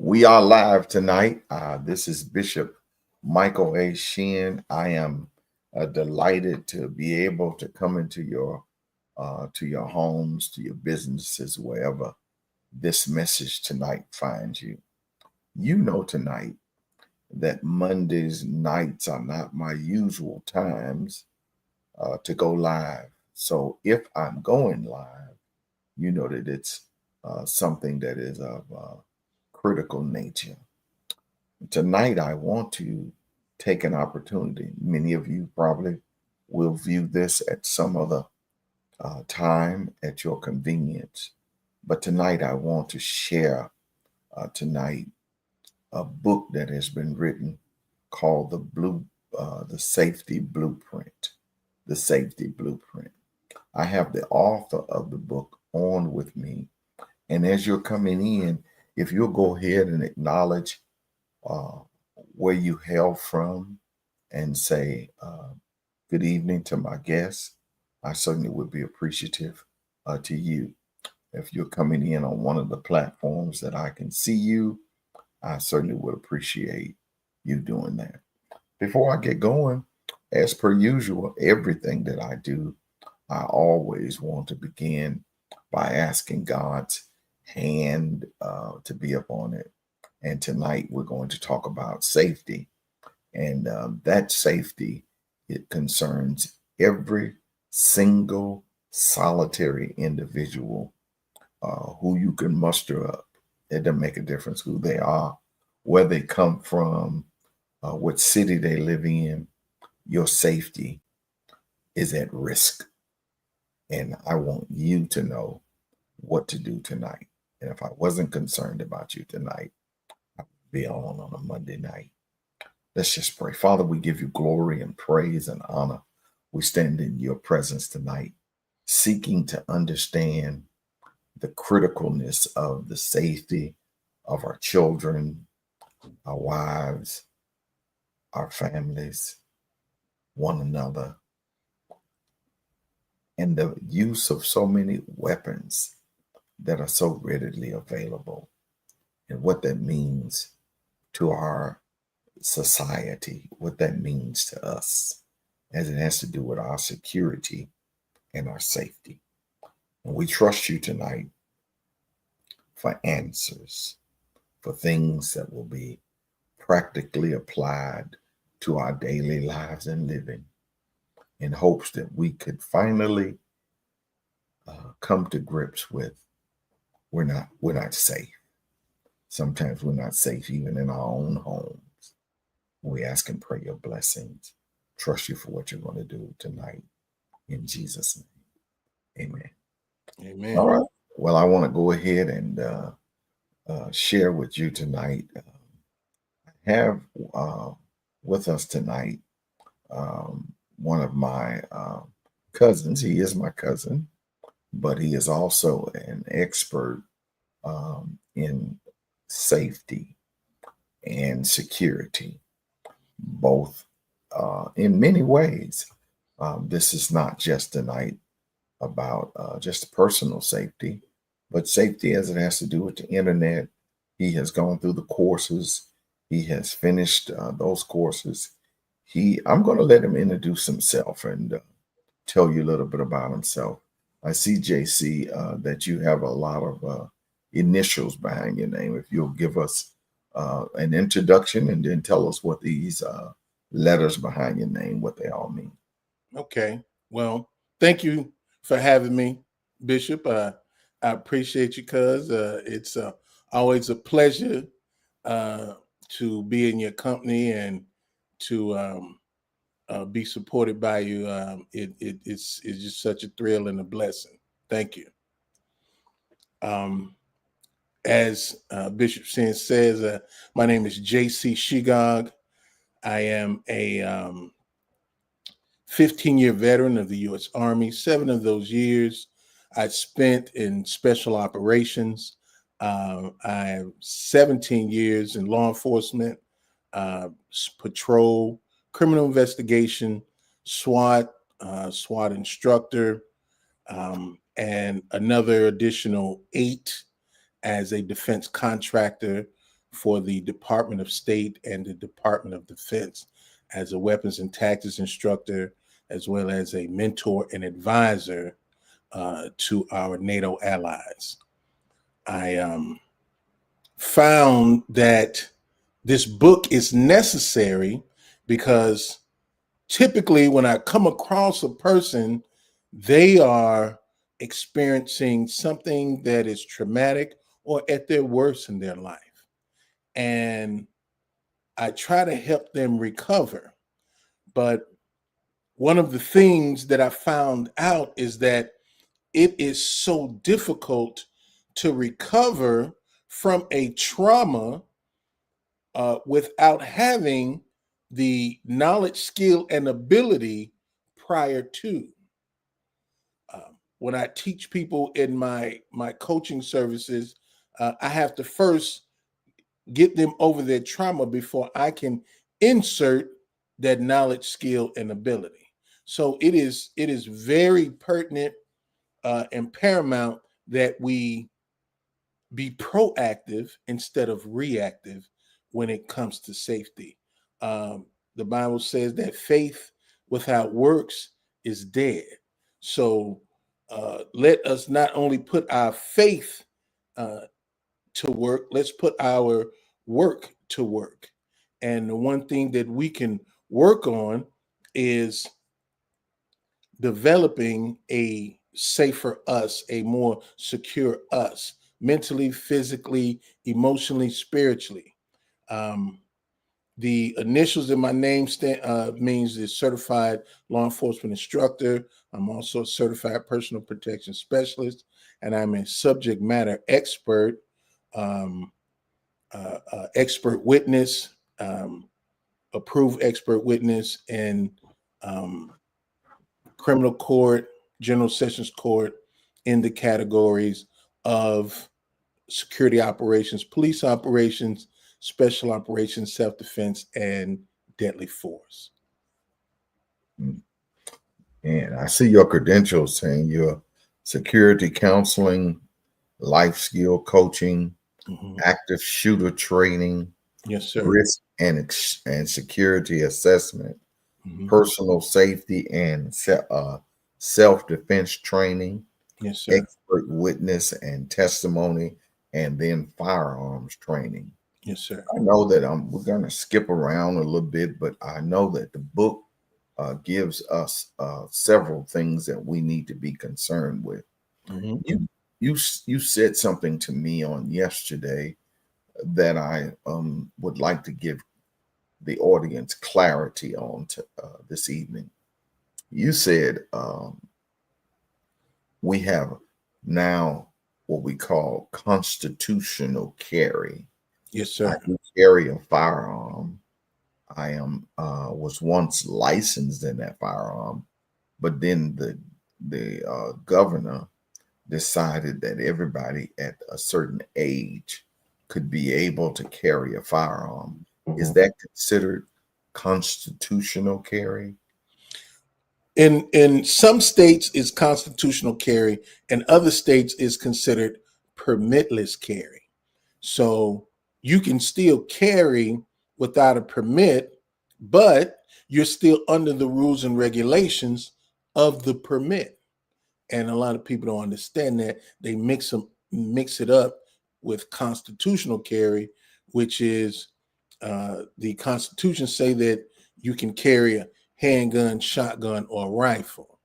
We are live tonight. This is Bishop Michael A. Shinn. I am delighted to be able to come into your homes, to your businesses, wherever this message tonight finds you. You know tonight that Mondays nights are not my usual times to go live. So if I'm going live, you know that it's something that is of critical nature. Tonight, I want to take an opportunity. Many of you probably will view this at some other time at your convenience. But tonight, I want to share tonight a book that has been written called the Safety Blueprint. The Safety Blueprint. I have the author of the book on with me, and as you're coming in, if you'll go ahead and acknowledge uh, where you hail from and say good evening to my guests, I certainly would be appreciative to you. If you're coming in on one of the platforms that I can see you, I certainly would appreciate you doing that. Before I get going, as per usual, everything that I do, I always want to begin by asking God's hand to be upon it. And tonight we're going to talk about safety. And that safety, it concerns every single solitary individual who you can muster up. It doesn't make a difference who they are, where they come from, what city they live in. Your safety is at risk. And I want you to know what to do tonight. And if I wasn't concerned about you tonight, I would be on a Monday night. Let's just pray. Father, we give you glory and praise and honor. We stand in your presence tonight, seeking to understand the criticalness of the safety of our children, our wives, our families, one another, and the use of so many weapons that are so readily available, and what that means to our society, what that means to us, as it has to do with our security and our safety. And we trust you tonight for answers, for things that will be practically applied to our daily lives and living, in hopes that we could finally come to grips with we're not safe. Sometimes we're not safe even in our own homes. We ask and pray your blessings. Trust you for what you're going to do tonight. In Jesus' name, amen. Amen. All right. Well, I want to go ahead and share with you tonight. I have with us tonight one of my cousins. He is my cousin, but he is also an expert in safety and security, both in many ways. This is not just tonight about just personal safety, but safety as it has to do with the internet. He has gone through the courses. He has finished those courses. I'm going to let him introduce himself and tell you a little bit about himself. I see, JC, that you have a lot of initials behind your name. If you'll give us an introduction and then tell us what these letters behind your name, what they all mean. Okay. Well, thank you for having me, Bishop. I appreciate you, cuz it's always a pleasure to be in your company and to be supported by you. It's just such a thrill and a blessing. Thank you. Um, as Bishop Sin says, my name is J.C. Shigog. I am a 15-year veteran of the U.S. Army. 7 of those years I spent in special operations. I have 17 years in law enforcement, patrol, criminal investigation, SWAT, SWAT instructor, and another additional 8 as a defense contractor for the Department of State and the Department of Defense as a weapons and tactics instructor, as well as a mentor and advisor to our NATO allies. I found that this book is necessary because typically when I come across a person, they are experiencing something that is traumatic or at their worst in their life. And I try to help them recover. But one of the things that I found out is that it is so difficult to recover from a trauma without having the knowledge, skill, and ability prior to. When I teach people in my coaching services, I have to first get them over their trauma before I can insert that knowledge, skill, and ability. So it is very pertinent and paramount that we be proactive instead of reactive when it comes to safety. The Bible says that faith without works is dead. So let us not only put our faith to work, let's put our work to work. And the one thing that we can work on is developing a safer us, a more secure us, mentally, physically, emotionally, spiritually. The initials in my name means is certified law enforcement instructor. I'm also a certified personal protection specialist, and I'm a subject matter expert, expert witness, approved expert witness in criminal court, general sessions court, in the categories of security operations, police operations, special operations, self-defense, and deadly force. And I see your credentials saying you're security counseling, life skill coaching, active shooter training, Yes, sir. risk and security assessment, personal safety and self-defense training, yes, sir. expert witness and testimony, and then firearms training. Yes, sir. I know that we're going to skip around a little bit, but I know that the book gives us several things that we need to be concerned with. You said something to me on yesterday that I would like to give the audience clarity on this evening. You said we have now what we call constitutional carry. Yes, sir. I do carry a firearm. I was once licensed in that firearm, but then the governor decided that everybody at a certain age could be able to carry a firearm. Is that considered constitutional carry? In some states is constitutional carry, and other states is considered permitless carry. So you can still carry without a permit, but you're still under the rules and regulations of the permit. And a lot of people don't understand that. They mix it up with constitutional carry, which is the Constitution say that you can carry a handgun, shotgun, or rifle.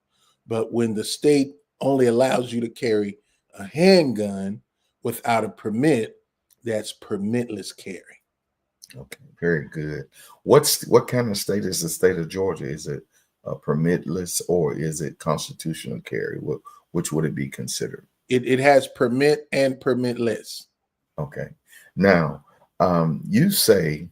But when the state only allows you to carry a handgun without a permit, that's permitless carry. Okay, very good. What kind of state is the state of Georgia? Is it permitless or is it constitutional carry? Which would it be considered? It has permit and permitless. Okay. Now, you say,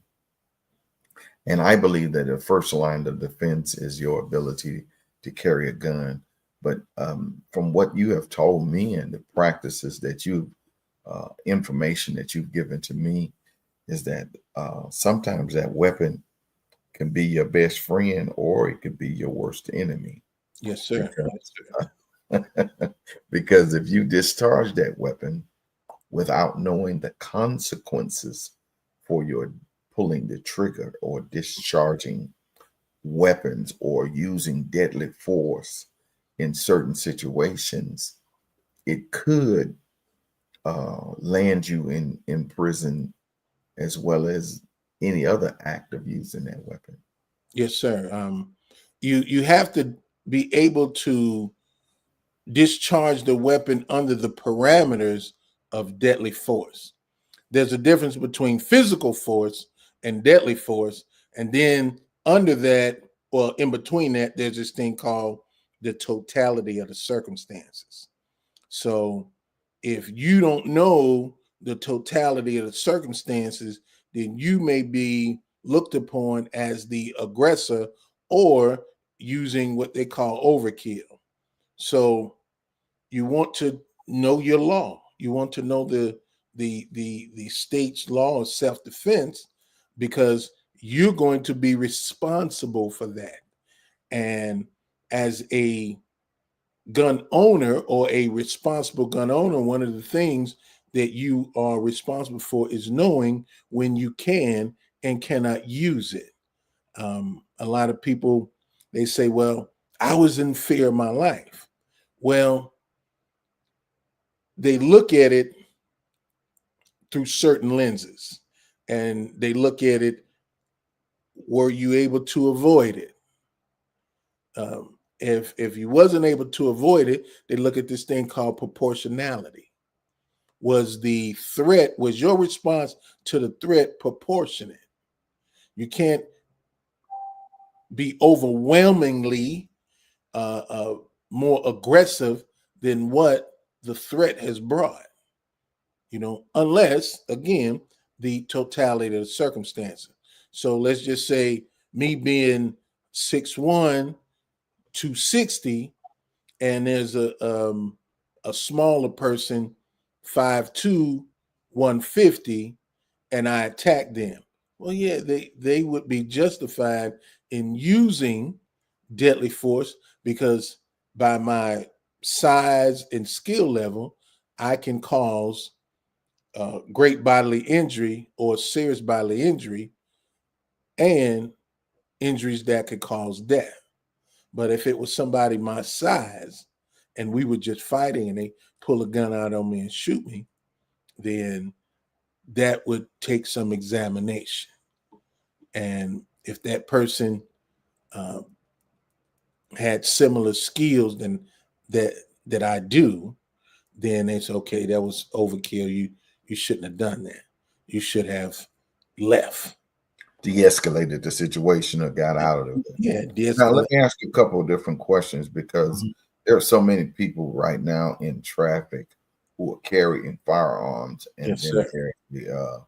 and I believe that the first line of defense is your ability to carry a gun. But from what you have told me and the practices that information that you've given to me, is that sometimes that weapon can be your best friend or it could be your worst enemy. Yes, sir. Because if you discharge that weapon without knowing the consequences for your pulling the trigger or discharging weapons or using deadly force in certain situations, it could land you in prison as well as any other act of using that weapon. Yes, sir. You have to be able to discharge the weapon under the parameters of deadly force. There's a difference between physical force and deadly force, and then under that, or in between that, there's this thing called the totality of the circumstances. So if you don't know the totality of the circumstances, then you may be looked upon as the aggressor or using what they call overkill. So you want to know your law. You want to know the state's law of self-defense, because you're going to be responsible for that. And as a gun owner or a responsible gun owner, one of the things that you are responsible for is knowing when you can and cannot use it. A lot of people, they say, well, I was in fear of my life. Well, they look at it through certain lenses, and they look at it, were you able to avoid it? If you wasn't able to avoid it, they look at this thing called proportionality. Was your response to the threat proportionate? You can't be overwhelmingly more aggressive than what the threat has brought, unless, again, the totality of the circumstances. So let's just say me being 6'1", 260, and there's a smaller person, 5'2", 150, and I attack them. Well, yeah, they would be justified in using deadly force, because by my size and skill level, I can cause great bodily injury or serious bodily injury and injuries that could cause death. But if it was somebody my size and we were just fighting and they pull a gun out on me and shoot me, then that would take some examination. And if that person uh, had similar skills than that I do, then it's okay. That was overkill. You shouldn't have done that. You should have left. De-escalated the situation or got out of it. Yeah, Now, let de-escalate. me ask you a couple of different questions because Mhm. there are so many people right now in traffic who are carrying firearms and Yes, then sir. there's the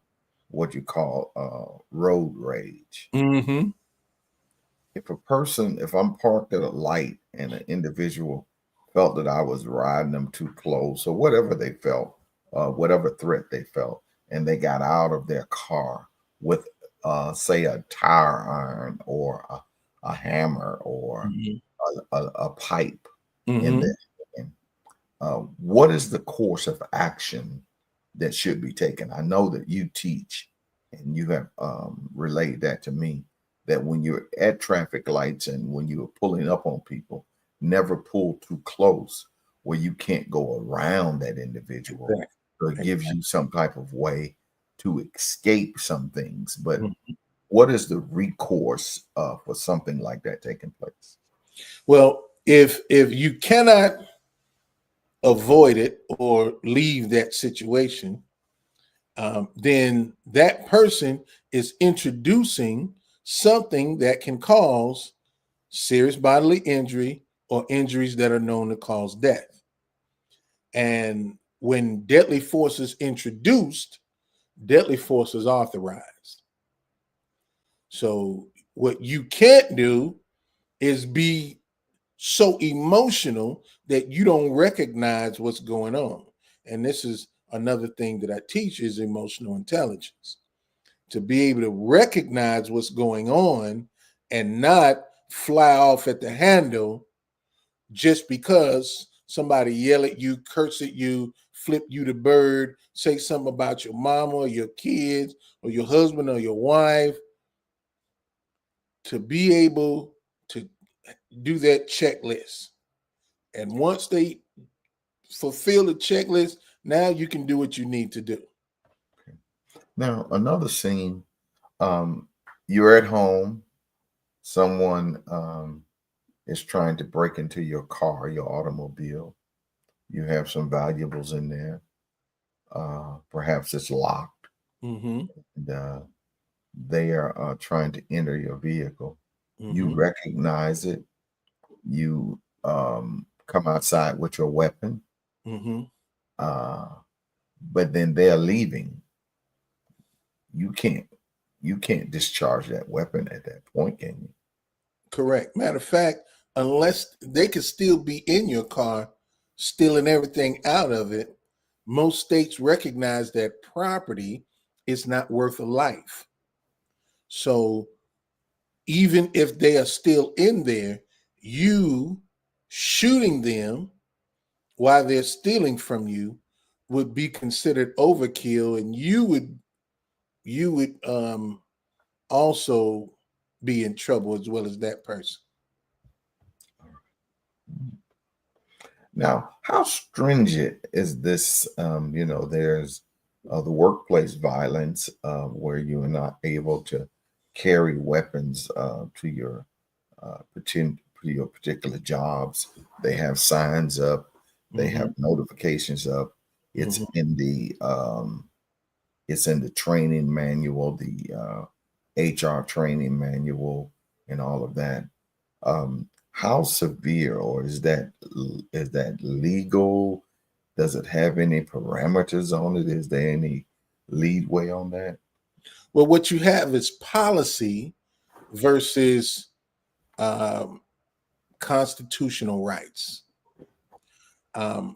what you call road rage. Mm-hmm. If I'm parked at a light and an individual felt that I was riding them too close or whatever they felt, whatever threat they felt, and they got out of their car with, say, a tire iron or a hammer or Mm-hmm. a pipe in Mm-hmm. their hand, what is the course of action that should be taken? I know that you teach and you have relayed that to me that when you're at traffic lights and when you're pulling up on people, never pull too close where you can't go around that individual. Exactly. So it gives you some type of way to escape some things. But Mhm. what is the recourse for something like that taking place? Well, if you cannot avoid it or leave that situation, then that person is introducing something that can cause serious bodily injury or injuries that are known to cause death. And when deadly force is introduced, deadly force is authorized. So what you can't do is be so emotional that you don't recognize what's going on. And this is another thing that I teach is emotional intelligence. To be able to recognize what's going on and not fly off at the handle just because somebody yell at you, curse at you, flip you the bird, say something about your mama or your kids or your husband or your wife, to be able to do that checklist. And once they fulfill the checklist, now you can do what you need to do. Now, another scene, you're at home, someone is trying to break into your car, your automobile. You have some valuables in there. Perhaps it's locked. Mm-hmm. And, they are trying to enter your vehicle. You Mm-hmm. recognize it. You come outside with your weapon, Mm-hmm. uh, but then they're leaving. You can't you can't discharge that weapon at that point, can you? Correct. Matter of fact, unless they could still be in your car, stealing everything out of it, most states recognize that property is not worth a life. So even if they are still in there, you shooting them while they're stealing from you would be considered overkill, and you would also be in trouble as well as that person. Now, how stringent is this? There's the workplace violence where you are not able to carry weapons to your particular jobs. They have signs up, they Mm-hmm. have notifications up. It's Mm-hmm. in the training manual, the HR training manual, and all of that. How severe, or is that legal? Does it have any parameters on it? Is there any leadway on that? Well, what you have is policy versus um, constitutional rights.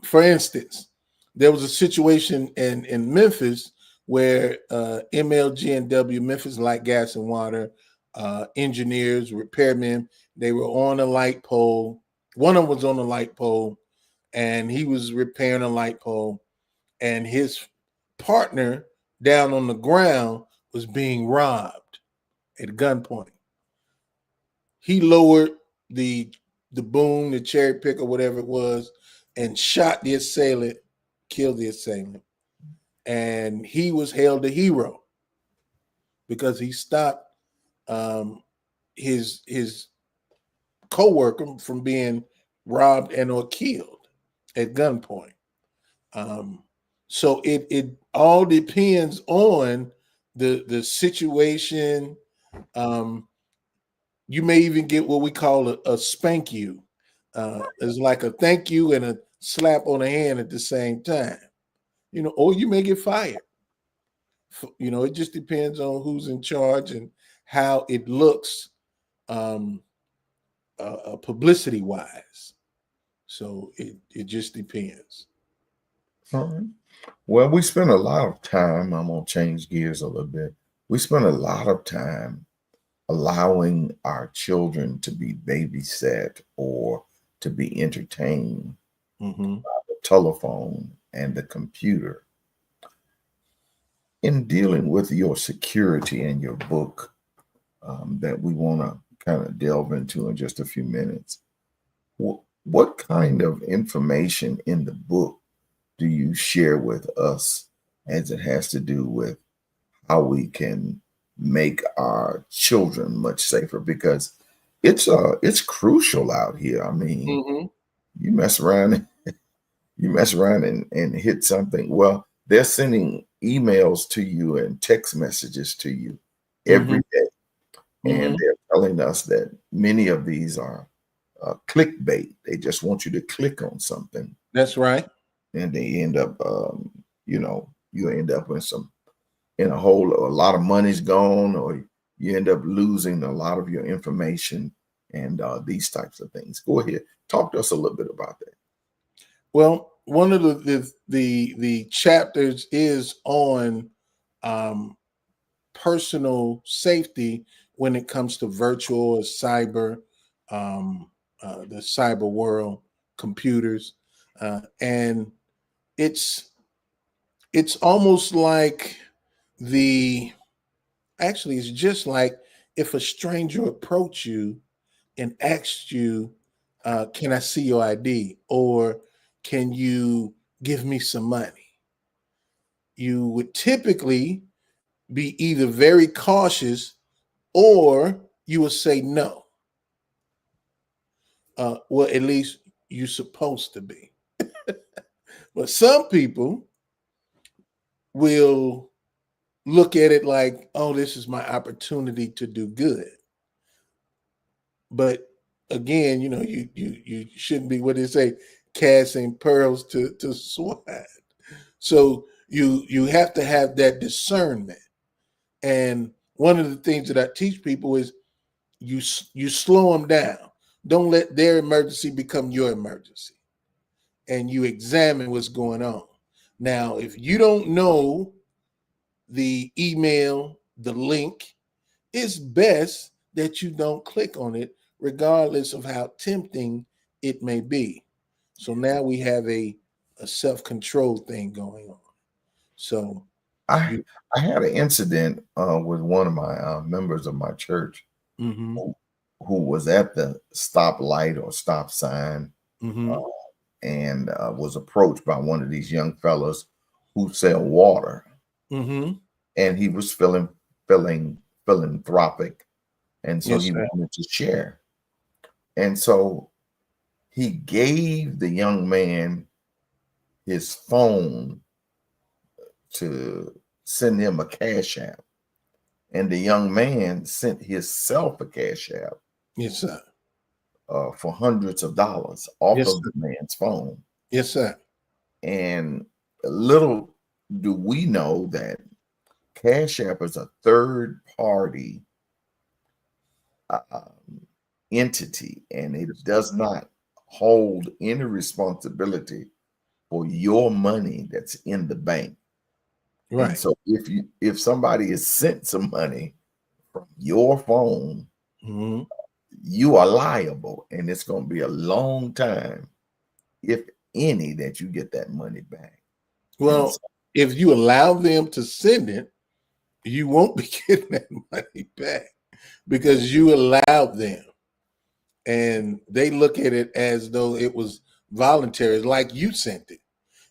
For instance, there was a situation in Memphis where MLG&W, Memphis Light, Gas, and Water engineers, repairmen, they were on a light pole. One of them was on a light pole, and he was repairing a light pole, and his partner down on the ground was being robbed at gunpoint. He lowered the the boom, the cherry pick, or whatever it was, and shot the assailant, killed the assailant. And he was hailed a hero because he stopped um, his co-worker from being robbed and or killed at gunpoint. Um, so it all depends on the situation. Um, you may even get what we call a spank you. It's like a thank you and a slap on the hand at the same time. Or you may get fired. It just depends on who's in charge and how it looks, um, publicity wise. So it just depends. All right. Well, we spend a lot of time. I'm gonna change gears a little bit. We spend a lot of time allowing our children to be babysat or to be entertained Mm-hmm. by the telephone and the computer. In dealing with your security and your book that we want to kind of delve into in just a few minutes, what kind of information in the book do you share with us as it has to do with how we can make our children much safer? Because it's crucial out here. I mean, Mm-hmm. you mess around and hit something. Well, they're sending emails to you and text messages to you Mm-hmm. every day, and Mm-hmm. they're telling us that many of these are clickbait. They just want you to click on something, That's right. and they end up, you end up in a hole. A lot of money's gone, or you end up losing a lot of your information and these types of things. Go ahead, talk to us a little bit about that. Well, one of the chapters is on um, personal safety when it comes to virtual or cyber, um, the cyber world, computers, and it's it's almost like the actually it's just like if a stranger approached you and asked you, can I see your ID, or can you give me some money? You would typically be either very cautious or you would say no. Well, at least you're supposed to be. But some people will look at it like, oh, this is my opportunity to do good. But again, you shouldn't be, what they say, casting pearls to swine. So you have to have that discernment. And one of the things that I teach people is you slow them down. Don't let their emergency become your emergency, and you examine what's going on. Now, if you don't know the email, the link, it's best that you don't click on it, regardless of how tempting it may be. So now we have a self-control thing going on. So I you I had an incident with one of my members of my church mm-hmm, who, who was at the stoplight or stop sign uh, mm-hmm, and was approached by one of these young fellas who sell water, mm-hmm. and he was feeling philanthropic, and so Yes, he sir. wanted to share, and so he gave the young man his phone to send him a cash app, and the young man sent himself a cash app Yes, sir. for hundreds of dollars off Yes, of sir. the man's phone. Yes, sir. And little do we know that Cash App is a third party entity, and it Yes, sir. does not hold any responsibility for your money that's in the bank. And Right. so if somebody has sent some money from your phone, Mm-hmm. you are liable, and it's going to be a long time, if any, that you get that money back. And Well, so if you allow them to send it, you won't be getting that money back because you allowed them, and they look at it as though it was voluntary, like you sent it.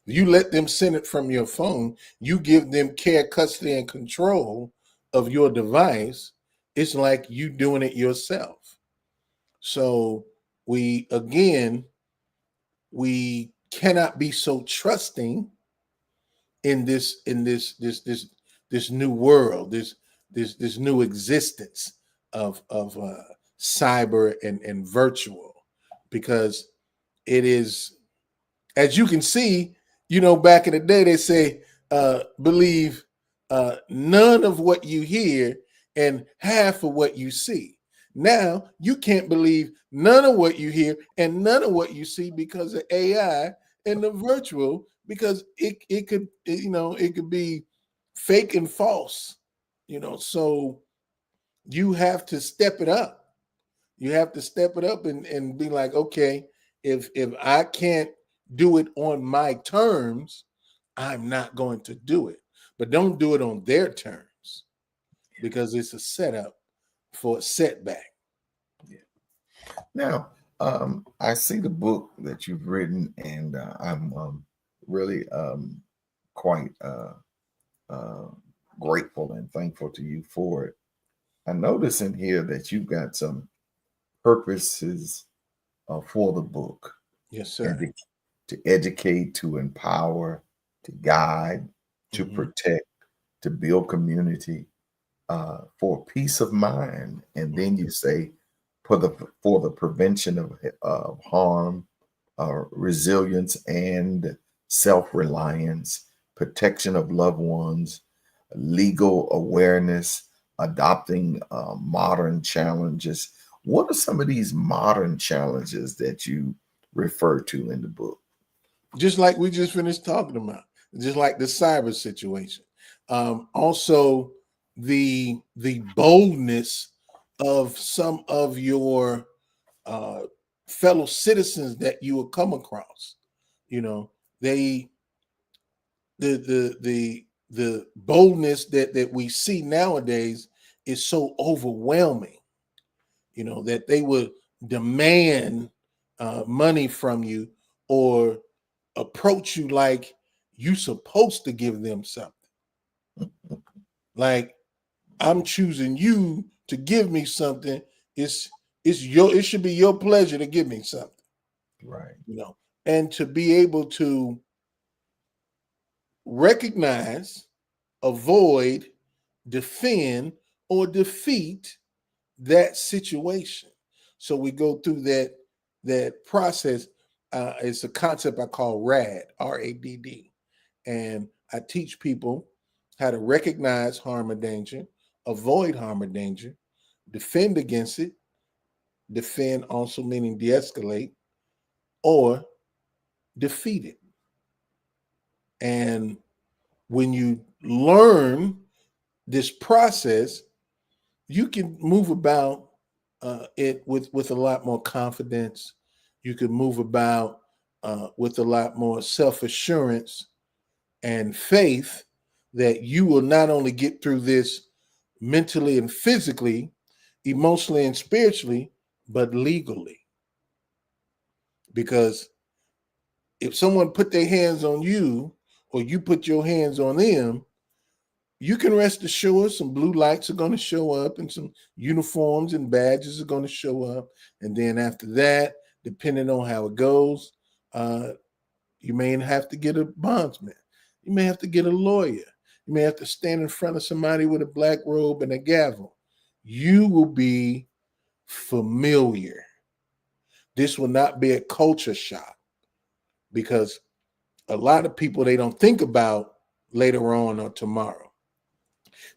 You let them send it from your phone, you give them care, custody, and control of your device. It's like you doing it yourself. So we again, we cannot be so trusting in this new world, this new existence of cyber and virtual, because it is, as you can see, back in the day they say, believe none of what you hear and half of what you see. Now you can't believe none of what you hear and none of what you see because of AI and the virtual, because it could, it could be fake and false. So you have to step it up. You have to step it up and be like, okay, if I can't do it on my terms, I'm not going to do it. But don't do it on their terms, because it's a setup for a setback. yeah. Now, I see the book that you've written, and I'm really quite uh, grateful and thankful to you for it. I notice in here that you've got some purposes for the book, Yes, and sir. to educate, to empower, to guide, to Hmm. protect, to build community, for peace of mind. And then you say for the prevention of harm, resilience and self-reliance, protection of loved ones, legal awareness, adopting modern challenges. What are some of these modern challenges that you refer to in the book? Just like we just finished talking about, just like the cyber situation. Also, the boldness of some of your uh, fellow citizens that you will come across. You know, they the boldness that we see nowadays is so overwhelming, that they would demand money from you or approach you like you supposed to give them something. Like, I'm choosing you to give me something. It should be your pleasure to give me something, Right. and to be able to recognize, avoid, defend, or defeat that situation. So we go through that process. It's a concept I call RAD, RADD, and I teach people how to recognize harm or danger, avoid harm or danger, defend against it. Defend also meaning de-escalate, or defeat it. And when you learn this process, you can move about it with a lot more confidence. You can move about with a lot more self-assurance and faith that you will not only get through this mentally and physically, emotionally and spiritually, but legally. Because if someone put their hands on you or you put your hands on them, you can rest assured some blue lights are going to show up and some uniforms and badges are going to show up. And then after that, depending on how it goes, you may have to get a bondsman. You may have to get a lawyer. You may have to stand in front of somebody with a black robe and a gavel. You will be familiar. This will not be a culture shock, because a lot of people, they don't think about later on or tomorrow.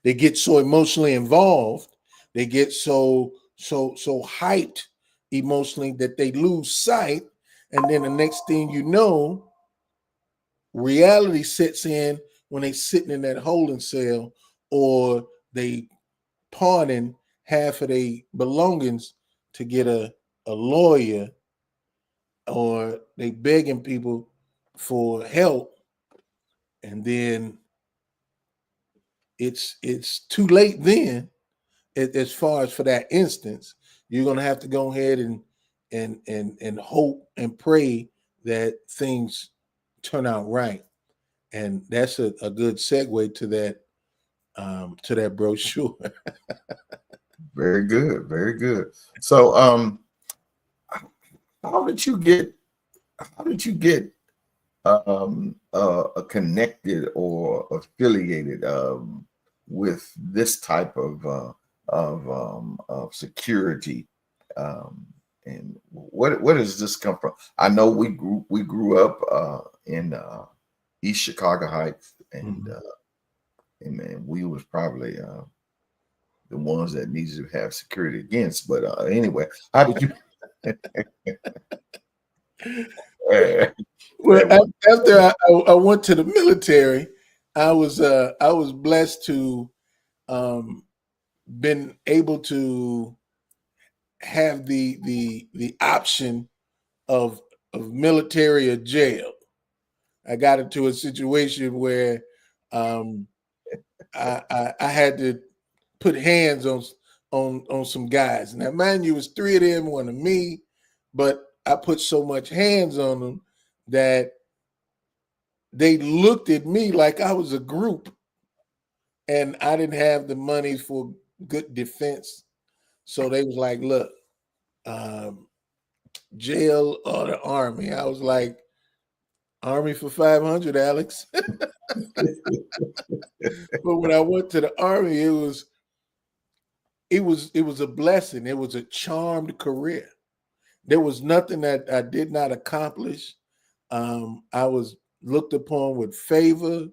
They get so emotionally involved, they get so hyped emotionally that they lose sight, and then the next thing you know, reality sets in when they sitting in that holding cell, or they pawning half of their belongings to get a lawyer, or they begging people for help, and then it's too late then. As far as for that instance, you're gonna have to go ahead and hope and pray that things turn out right. And that's a good segue to that brochure. Very good. Very good. So, how did you get? How did you get connected or affiliated with this type of security? And where does this come from? I know we grew up in East Chicago Heights, and man, we was probably the ones that needed to have security against. But anyway, how did you? Well, after I went to the military, I was blessed to been able to have the option of military or jail. I got into a situation where um, I had to put hands on some guys. Now, mind you, it was three of them, one of me, but I put so much hands on them that they looked at me like I was a group, and I didn't have the money for good defense. So they was like, "Look, um, jail or the army." I was like, "Army for 500, Alex." But when I went to the army, it was a blessing. It was a charmed career. There was nothing that I did not accomplish. I was looked upon with favor.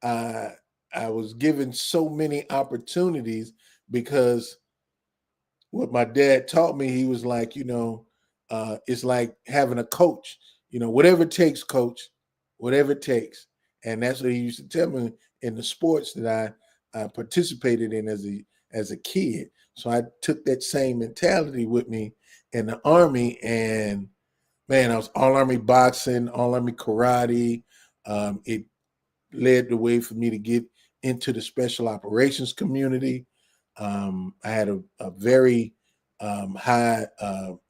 I I was given so many opportunities because what my dad taught me, he was like, it's like having a coach. Whatever it takes, coach, whatever it takes. And that's what he used to tell me in the sports that I participated in as a kid. So I took that same mentality with me in the army, and man, I was all army boxing, all army karate. It led the way for me to get into the special operations community. I had a very high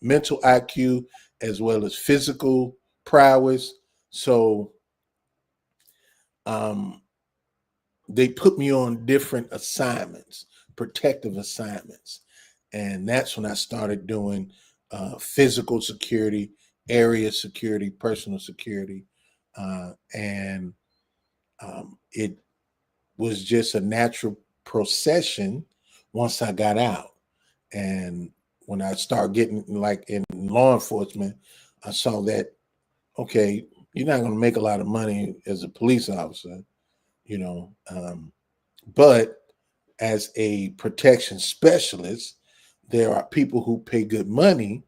mental IQ as well as physical prowess. So um, they put me on different assignments, protective assignments. And that's when I started doing physical security, area security, personal security. And it was just a natural procession once I got out. And when I started getting like in law enforcement, I saw that, okay, you're not going to make a lot of money as a police officer, you know, but as a protection specialist, there are people who pay good money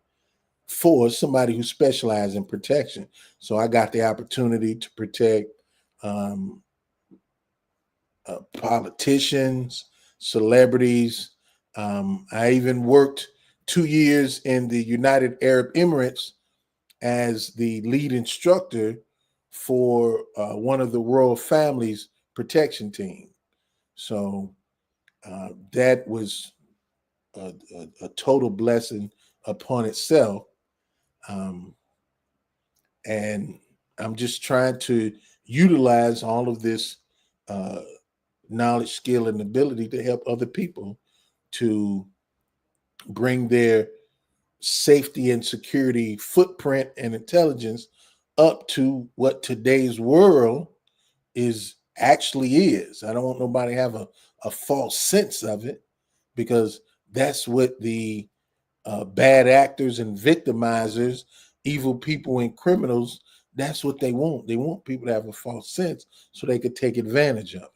for somebody who specializes in protection. So I got the opportunity to protect um, politicians, celebrities. I even worked 2 years in the United Arab Emirates as the lead instructor for one of the royal family's protection team. So that was a total blessing upon itself. Um, and I'm just trying to utilize all of this uh, knowledge, skill, and ability to help other people to bring their safety and security footprint and intelligence up to what today's world is actually is. I don't want nobody to have a false sense of it, because that's what the bad actors and victimizers, evil people and criminals, that's what they want. They want people to have a false sense so they could take advantage of them.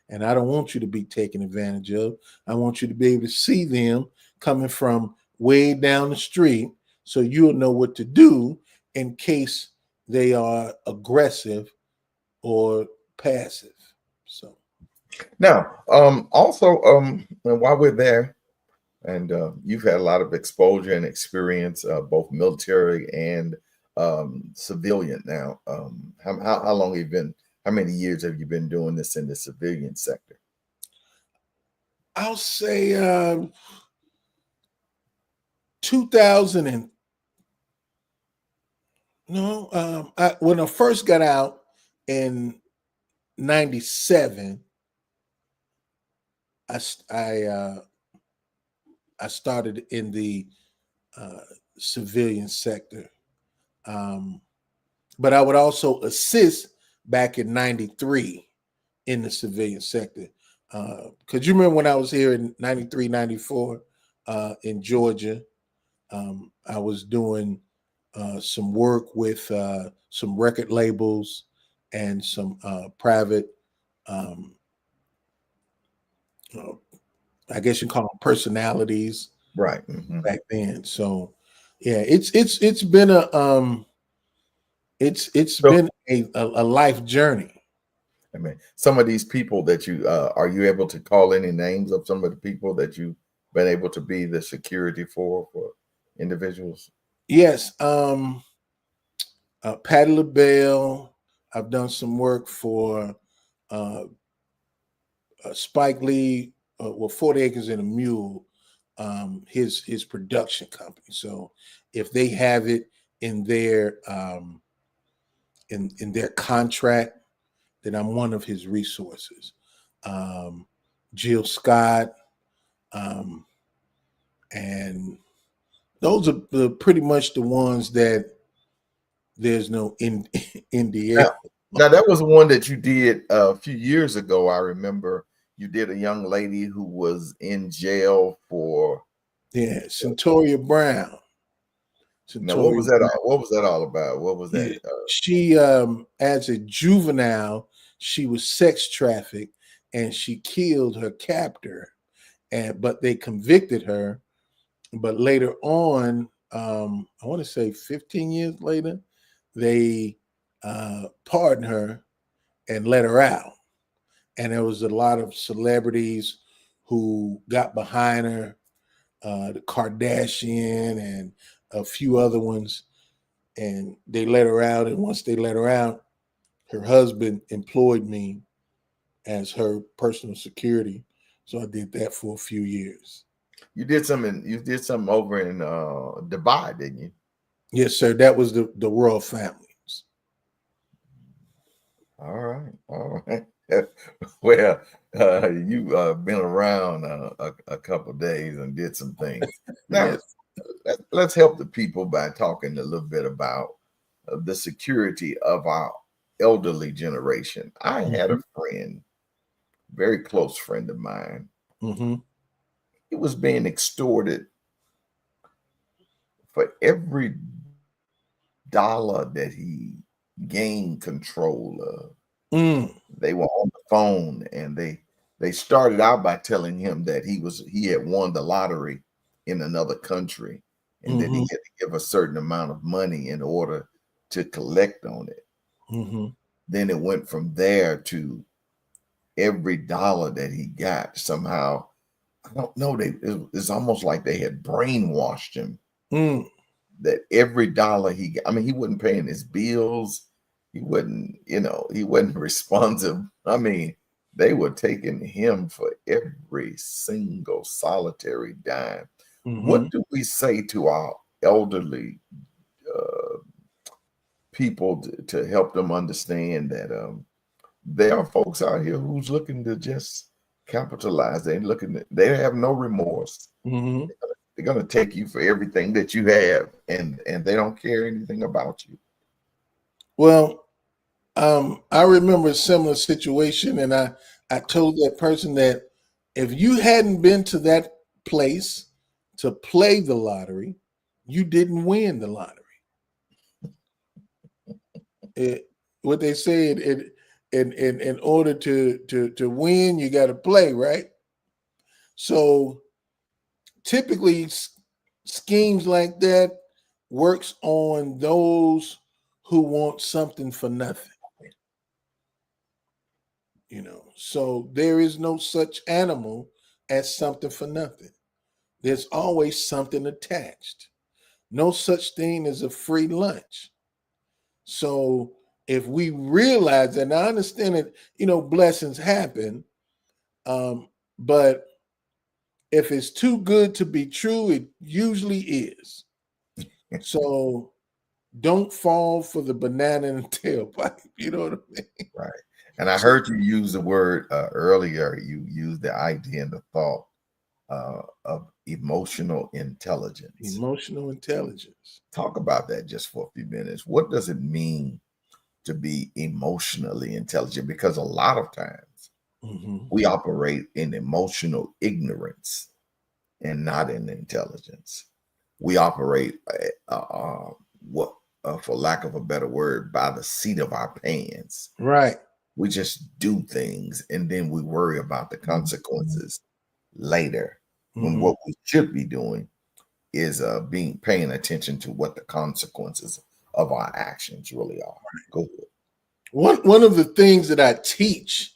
And I don't want you to be taken advantage of. I want you to be able to see them coming from way down the street so you'll know what to do in case they are aggressive or passive. So Now, also, and while we're there, and you've had a lot of exposure and experience, both military and civilian. Now, how long have you been? How many years have you been doing this in the civilian sector? I'll say 2000 and no, when I first got out in '97, I s- I started in the uh, civilian sector, um, but I would also assist back in '93 in the civilian sector. Because you remember when I was here in '93, '94 in Georgia, I was doing some work with some record labels and some private, um, uh, I guess you call them personalities Right. Hmm. back then. So, yeah, it's been a it's So, been a life journey. I mean, some of these people that you are you able to call any names of some of the people that you've been able to be the security for individuals? Yes, Patti LaBelle. I've done some work for uh, Spike Lee, well, 40 Acres and a Mule, his production company. So if they have it in their in their contract, then I'm one of his resources. Um, Jill Scott, um, and those are pretty much the ones that there's no NDA. Now, now that was one that you did a few years ago. I remember you did a young lady who was in jail for. Yeah, Centoria Brown. Now, what Centoria was that? Brown. What was that all about? What was that? Yeah, she as a juvenile, she was sex trafficked and she killed her captor, and but they convicted her. But later on, I want to say 15 years later, they pardoned her and let her out. And there was a lot of celebrities who got behind her, the Kardashian and a few other ones, and they let her out. And once they let her out, her husband employed me as her personal security. So I did that for a few years. You did something over in Dubai, didn't you? Yes, sir. That was the royal families. All right, all right. Well, you been around a couple days and did some things. Now, Yes. let's help the people by talking a little bit about the security of our elderly generation. I had a friend, very close friend of mine. Mm-hmm. He was being extorted for every dollar that he gained control of. Mm. They were on the phone and they started out by telling him that he had won the lottery in another country and that he Mm-hmm. had to give a certain amount of money in order to collect on it. Mm-hmm. Then it went from there to every dollar that he got somehow. I don't know. It's almost like they had brainwashed him Mm. that every dollar he got, I mean, he wasn't paying his bills. He wasn't, he wasn't responsive. I mean, they were taking him for every single solitary dime. Mm-hmm. What do we say to our elderly uh, people to help them understand that there are folks out here who's looking to just capitalize? They have no remorse. Mm-hmm. They're gonna take you for everything that you have, and they don't care anything about you. Well, I remember a similar situation, and I told that person that if you hadn't been to that place to play the lottery, you didn't win the lottery. What they said, in order to win, you got to play, right? So typically, schemes like that works on those who want something for nothing. So there is no such animal as something for nothing. There's always something attached. No such thing as a free lunch. So if we realize that, and I understand that, blessings happen, but if it's too good to be true, it usually is. So don't fall for the banana in the tailpipe. You know what I mean? Right. And I So heard you use the word earlier. You used the idea and the thought of emotional intelligence. emotional intelligence. Talk about that just for a few minutes. What does it mean to be emotionally intelligent? Because a lot of times Hmm. we operate in emotional ignorance and not in intelligence. We operate, what, for lack of a better word, by the seat of our pants. Right. We just do things and then we worry about the consequences later. When Hmm. what we should be doing is paying attention to what the consequences of our actions really are. Go ahead. One of the things that I teach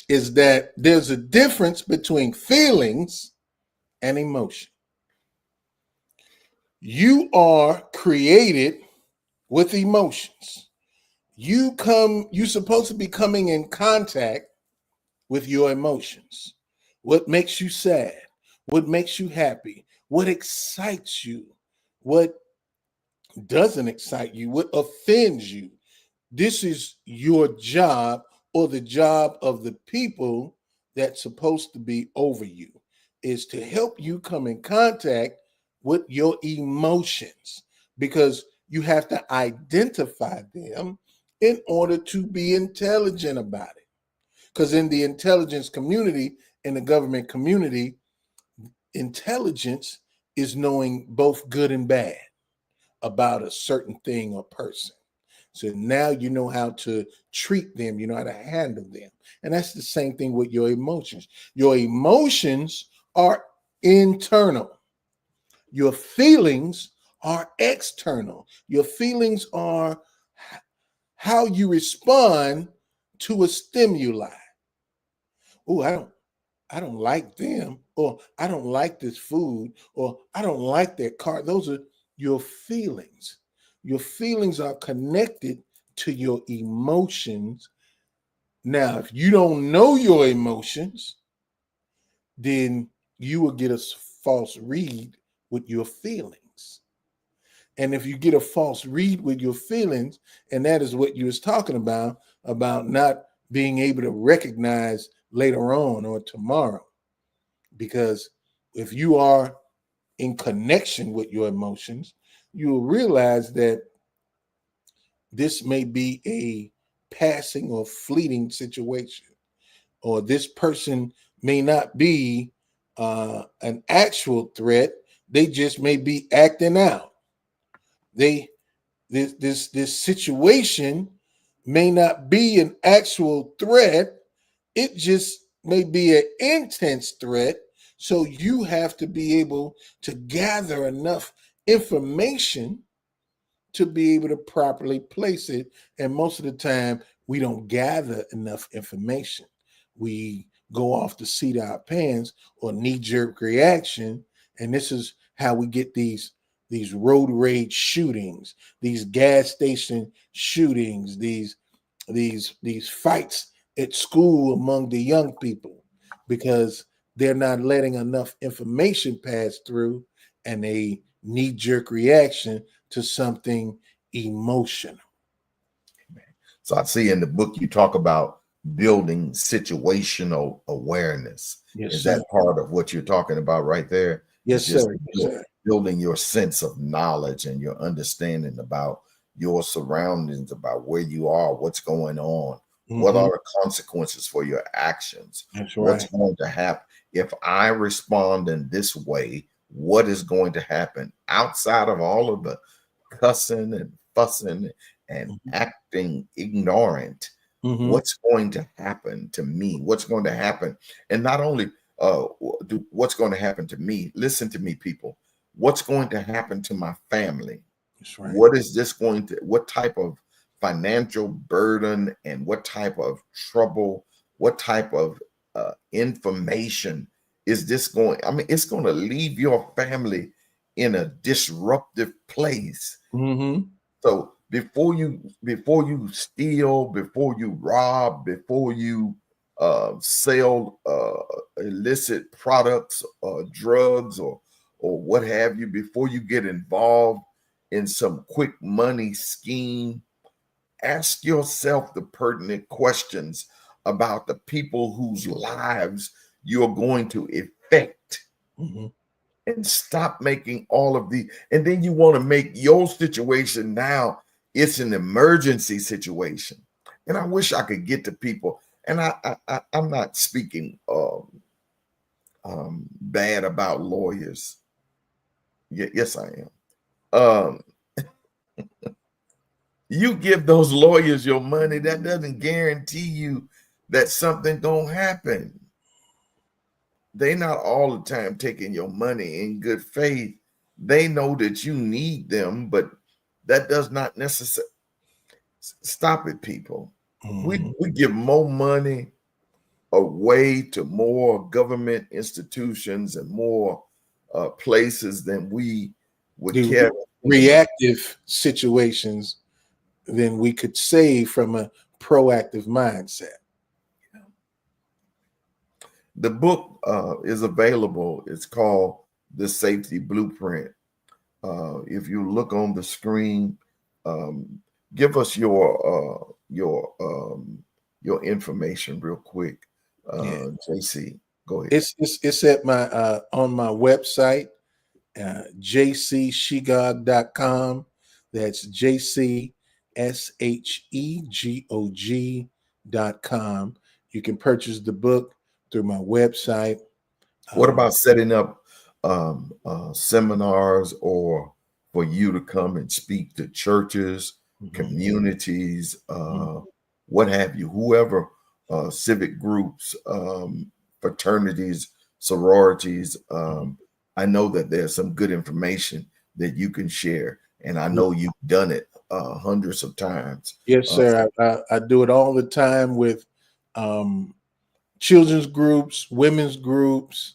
is that there's a difference between feelings and emotion. You are created with emotions. You're supposed to be coming in contact with your emotions. What makes you sad? What makes you happy? What excites you? What doesn't excite you? What offends you? This is your job, or the job of the people that's supposed to be over you, is to help you come in contact with your emotions, because you have to identify them in order to be intelligent about it. Because in the intelligence community, in the government community, intelligence is knowing both good and bad about a certain thing or person. So now you know how to treat them, you know how to handle them. And that's the same thing with your emotions. Your emotions are internal, your feelings are external. Your feelings are how you respond to a stimuli. Oh, I don't like them, or I don't like this food, or I don't like that car. Those are your feelings. Your feelings are connected to your emotions. Now, if you don't know your emotions, then you will get a false read with your feelings. And if you get a false read with your feelings, and that is what you was talking about not being able to recognize later on or tomorrow, because if you are in connection with your emotions, you will realize that this may be a passing or fleeting situation, or this person may not be an actual threat. They just may be acting out. They this situation may not be an actual threat. It just may be an intense threat. So you have to be able to gather enough information to be able to properly place it. And most of the time, we don't gather enough information. We go off the seat of our pants or knee jerk reaction. And this is how we get these road rage shootings, these gas station shootings, these fights at school among the young people, because they're not letting enough information pass through, and a knee jerk reaction to something emotional. So I see in the book you talk about building situational awareness. Yes, Is sir. that part of what you're talking about right there? It's Yes, just sir. Yes, sir. building your sense of knowledge and your understanding about your surroundings, about where you are, what's going on, what Mm-hmm. are the consequences for your actions, That's what's right. going to happen. If I respond in this way, what is going to happen outside of all of the cussing and fussing and acting ignorant? Mm-hmm. What's going to happen to me? What's going to happen? And not only what's going to happen to me, listen to me, people. What's going to happen to my family? That's right. What is this going to, what type of financial burden and what type of trouble, what type of information is this going? I mean, it's going to leave your family in a disruptive place. Mm-hmm. So before you steal, before you rob, before you sell illicit products, drugs, or what have you, before you get involved in some quick money scheme, ask yourself the pertinent questions about the people whose lives you're going to affect, Mm-hmm. and stop making all of the, and then you want to make your situation now it's an emergency situation. And I wish I could get to people, and I'm not speaking bad about lawyers. Yes I am. um you give those lawyers your money, that doesn't guarantee you that something don't happen. They not all the time taking your money in good faith. They know that you need them, but that does not necessarily stop it, people. Mm-hmm. We give more money away to more government institutions and more places than we would The care to spend. reactive situations than we could save from a proactive mindset. The book is available. It's called The Safety Blueprint. If you look on the screen, um, give us your information real quick. Yeah. JC, go ahead. It's at my on my website, jcshegog.com. That's jcshegog.com. You can purchase the book through my website. What Um, about setting up seminars, or for you to come and speak to churches, mhm, communities, mhm. what have you, whoever, civic groups, fraternities, sororities? I know that there's some good information that you can share, and I know you've done it hundreds of times. Yes, Uh, sir. I do it all the time with um, children's groups, women's groups,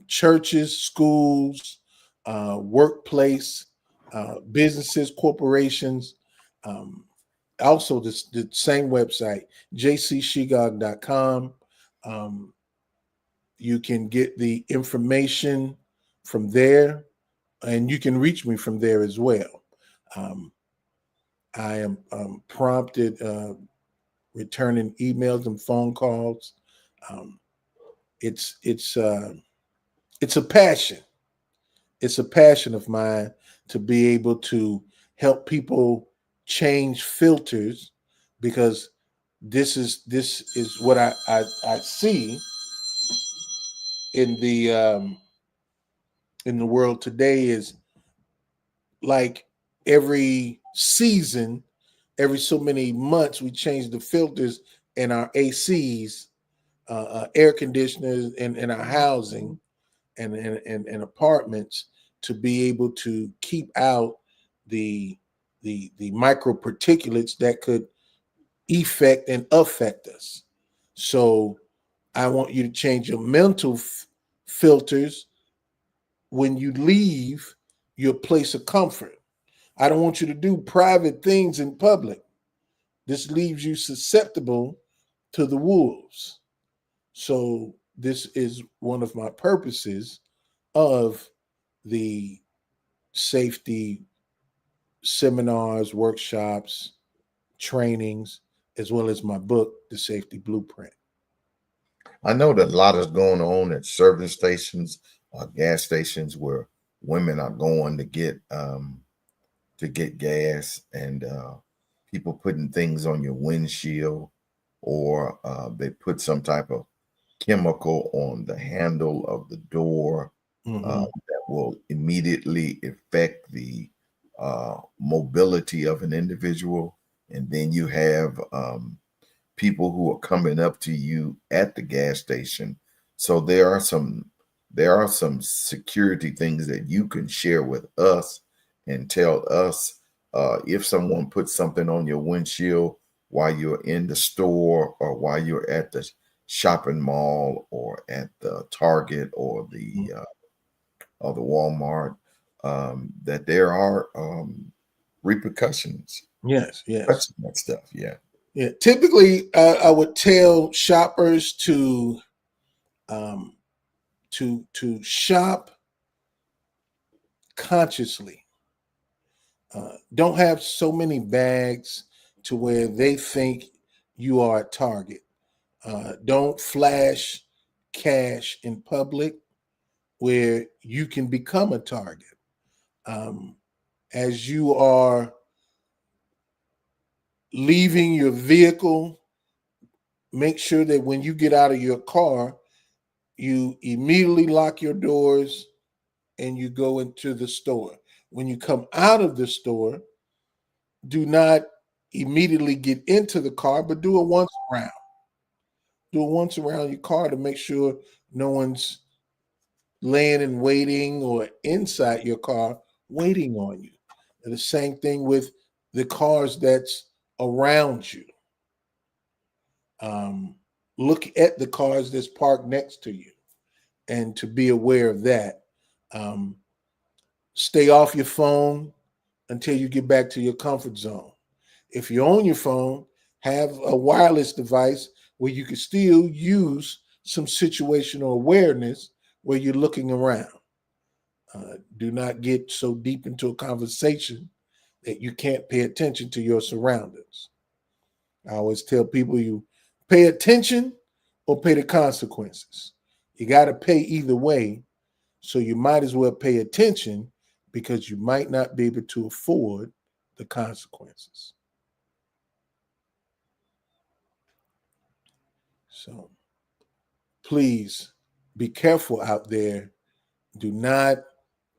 churches, schools, workplace, businesses, corporations. Um, also the same website, jcshigog.com. Um, you can get the information from there, and you can reach me from there as well. Um, I am prompted returning emails and phone calls. Um, it's it's uh, it's a passion. It's a passion of mine to be able to help people change filters, because this is what I see in the world today. Is like every season, every so many months, we change the filters in our ACs, air conditioners, in our housing and apartments, to be able to keep out the the micro particulates that could effect and affect us. So I want you to change your mental filters when you leave your place of comfort. I don't want you to do private things in public. This leaves you susceptible to the wolves. So this is one of my purposes of the safety seminars, workshops, trainings, as well as my book, The Safety Blueprint. I know that a lot is going on at service stations, gas stations, where women are going to get gas, and people putting things on your windshield, or they put some type of chemical on the handle of the door Mm-hmm. that will immediately affect the mobility of an individual. And then you have people who are coming up to you at the gas station. So there are some security things that you can share with us and tell us if someone puts something on your windshield while you're in the store, or while you're at the shopping mall, or at the Target, or the Walmart, that there are repercussions. Yes, yes. Touching that stuff, yeah. Yeah. Typically, I would tell shoppers um, to shop consciously. Don't have so many bags to where they think you are a target. Don't flash cash in public where you can become a target. Um, as you are leaving your vehicle, make sure that when you get out of your car, you immediately lock your doors and you go into the store. When you come out of the store, do not immediately get into the car, but do it once around. Do it once around your car to make sure no one's laying and waiting or inside your car waiting on you. And the same thing with the cars that's around you. Um, look at the cars that's parked next to you, and to be aware of that. Um, stay off your phone until you get back to your comfort zone. If you're on your phone, have a wireless device where you can still use some situational awareness where you're looking around. Do not get so deep into a conversation that you can't pay attention to your surroundings. I always tell people, you pay attention or pay the consequences. You got to pay either way. So you might as well pay attention, because you might not be able to afford the consequences. So please be careful out there. Do not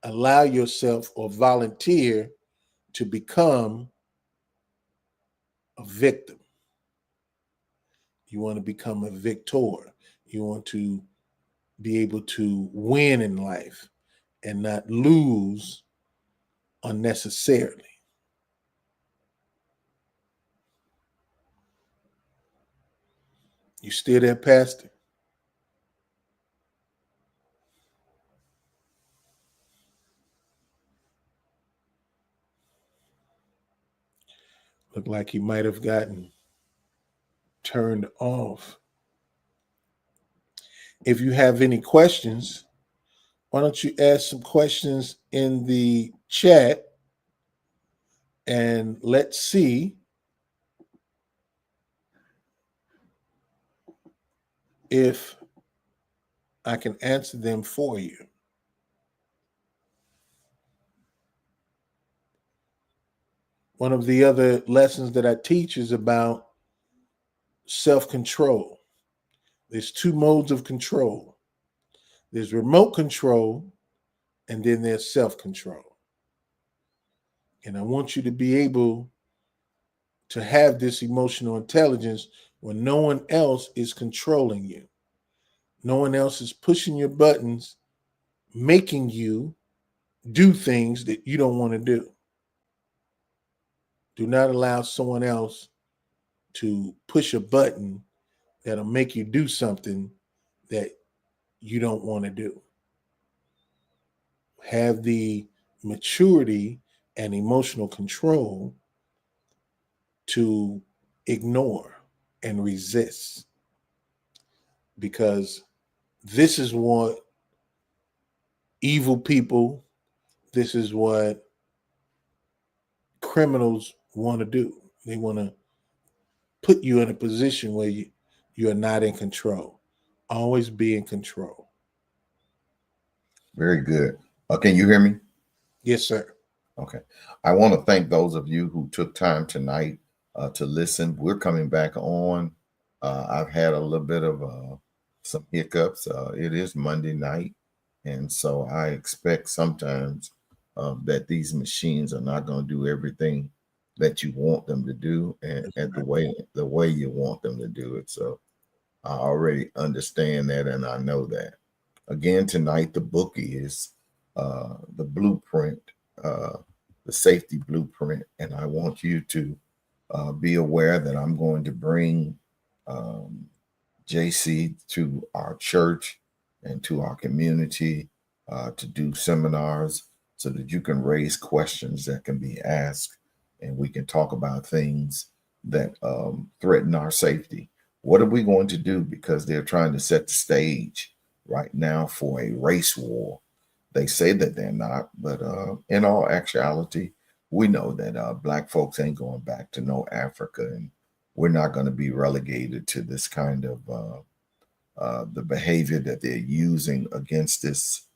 allow yourself or volunteer to become a victim. You want to become a victor. You want to be able to win in life and not lose unnecessarily. You still there, Pastor? Looked like he might have gotten turned off. If you have any questions, why don't you ask some questions in the chat and let's see if I can answer them for you. One of the other lessons that I teach is about self-control. There's two modes of control. There's remote control, and then there's self-control. And I want you to be able to have this emotional intelligence when no one else is controlling you. No one else is pushing your buttons, making you do things that you don't want to do. Do not allow someone else to push a button that'll make you do something that you don't want to do. Have the maturity and emotional control to ignore and resist, because this is what evil people, this is what criminals want to do. They want to put you in a position where you are not in control. Always be in control. Very good. Can you hear me? Yes, sir. Okay. I want to thank those of you who took time tonight to listen. We're coming back on. I've had a little bit of some hiccups. It is Monday night. And so I expect sometimes that these machines are not going to do everything that you want them to do and at the way you want them to do it. So I already understand that and I know that. Again, tonight the book is the blueprint, the safety blueprint, and I want you to be aware that I'm going to bring um, JC to our church and to our community to do seminars so that you can raise questions that can be asked and we can talk about things that threaten our safety. What are we going to do? Because they're trying to set the stage right now for a race war. They say that they're not, but in all actuality, we know that Black folks ain't going back to no Africa, and we're not going to be relegated to this kind of the behavior that they're using against this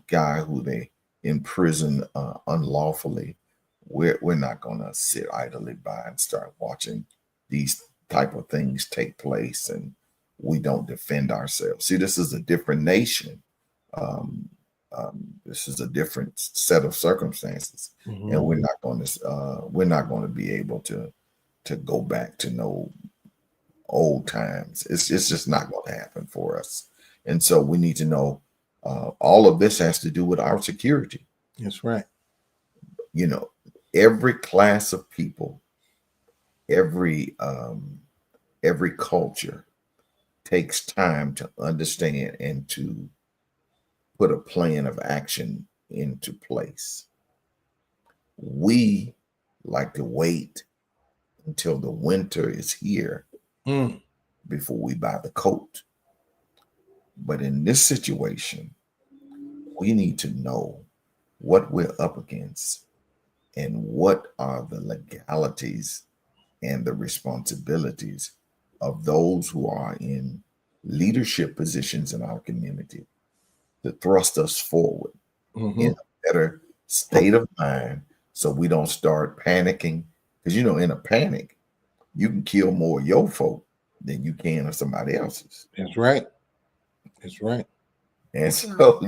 guy who they imprison unlawfully. We're not going to sit idly by and start watching these type of things take place, and we don't defend ourselves. See, this is a different nation. This is a different set of circumstances, and we're not going to be able to go back to no old times. It's just not going to happen for us. And so we need to know all of this has to do with our security. That's right. You know, every class of people, every culture takes time to understand and to put a plan of action into place. We like to wait until the winter is here before we buy the coat. But in this situation, we need to know what we're up against and what are the legalities and the responsibilities of those who are in leadership positions in our community to thrust us forward in a better state of mind so we don't start panicking. Because, in a panic, you can kill more of your folk than you can of somebody else's. That's right. That's right. And so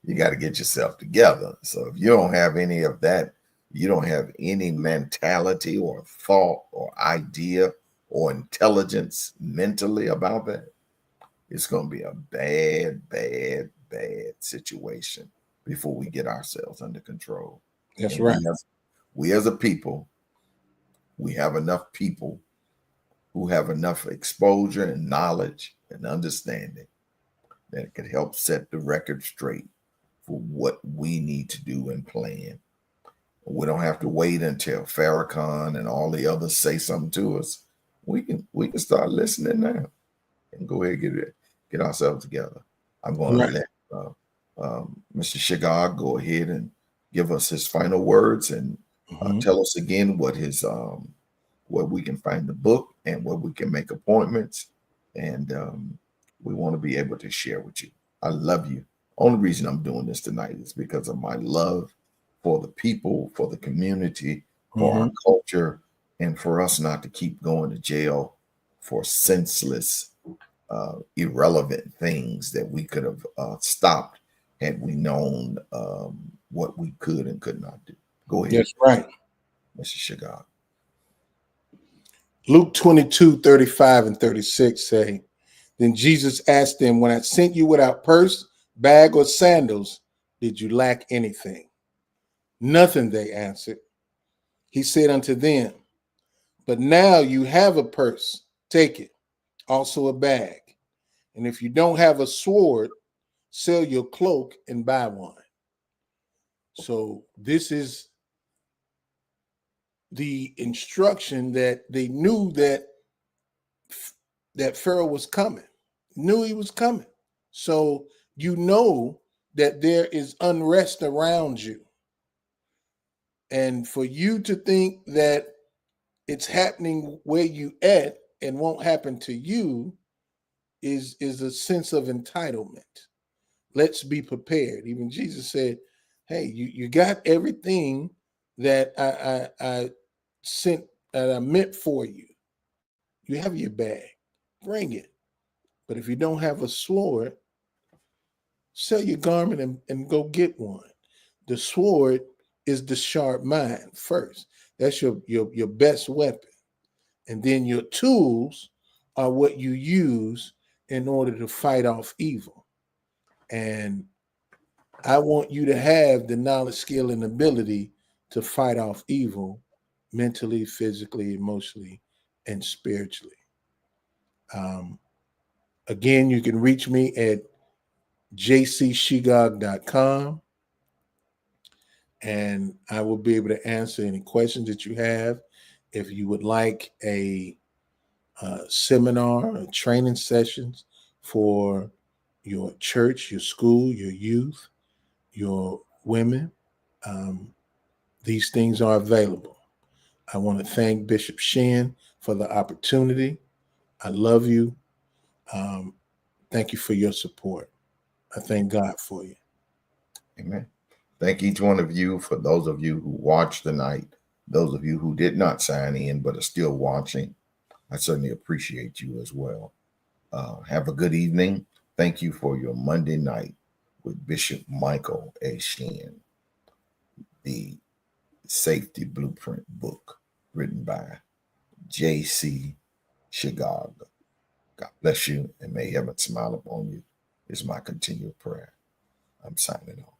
you got to get yourself together. So if you don't have any of that, you don't have any mentality or thought or idea or intelligence mentally about that, it's going to be a bad, bad, bad situation before we get ourselves under control. That's And right. We as a people, we have enough people who have enough exposure and knowledge and understanding that could help set the record straight for what we need to do and plan. We don't have to wait until Farrakhan and all the others say something to us. We can start listening now and go ahead and get ourselves together. I'm going to Right. let Mr. Shigag go ahead and give us his final words and tell us again where we can find the book and where we can make appointments. And we want to be able to share with you. I love you. Only reason I'm doing this tonight is because of my love for the people, for the community, for our culture, and for us not to keep going to jail for senseless, irrelevant things that we could have stopped had we known what we could and could not do. Go ahead, That's right. Mr. Shigag. Luke 22:35-36 say, then Jesus asked them, when I sent you without purse, bag, or sandals, did you lack anything? Nothing, they answered. He said unto them, but now you have a purse, take it, also a bag. And if you don't have a sword, sell your cloak and buy one. So this is the instruction that they knew that Pharaoh was coming, knew he was coming. So you know that there is unrest around you. And for you to think that it's happening where you at and won't happen to you is a sense of entitlement. Let's be prepared. Even Jesus said, hey, you got everything that I sent, that I meant for you. You have your bag, bring it. But if you don't have a sword, sell your garment and go get one. The sword is the sharp mind first. That's your best weapon. And then your tools are what you use in order to fight off evil. And I want you to have the knowledge, skill, and ability to fight off evil mentally, physically, emotionally, and spiritually. Um, Again, you can reach me at jcshigog.com, and I will be able to answer any questions that you have. If you would like a seminar or training sessions for your church, your school, your youth, your women, um, these things are available. I want to thank Bishop Shinn for the opportunity. I love you. Um, Thank you for your support. I thank God for you. Amen. Thank each one of you. For those of you who watched tonight, those of you who did not sign in but are still watching, I certainly appreciate you as well. Have a good evening. Thank you for your Monday night with Bishop Michael A. Shinn, the Safety Blueprint book written by J.C. Shigog. God bless you and may heaven smile upon you is my continual prayer. I'm signing off.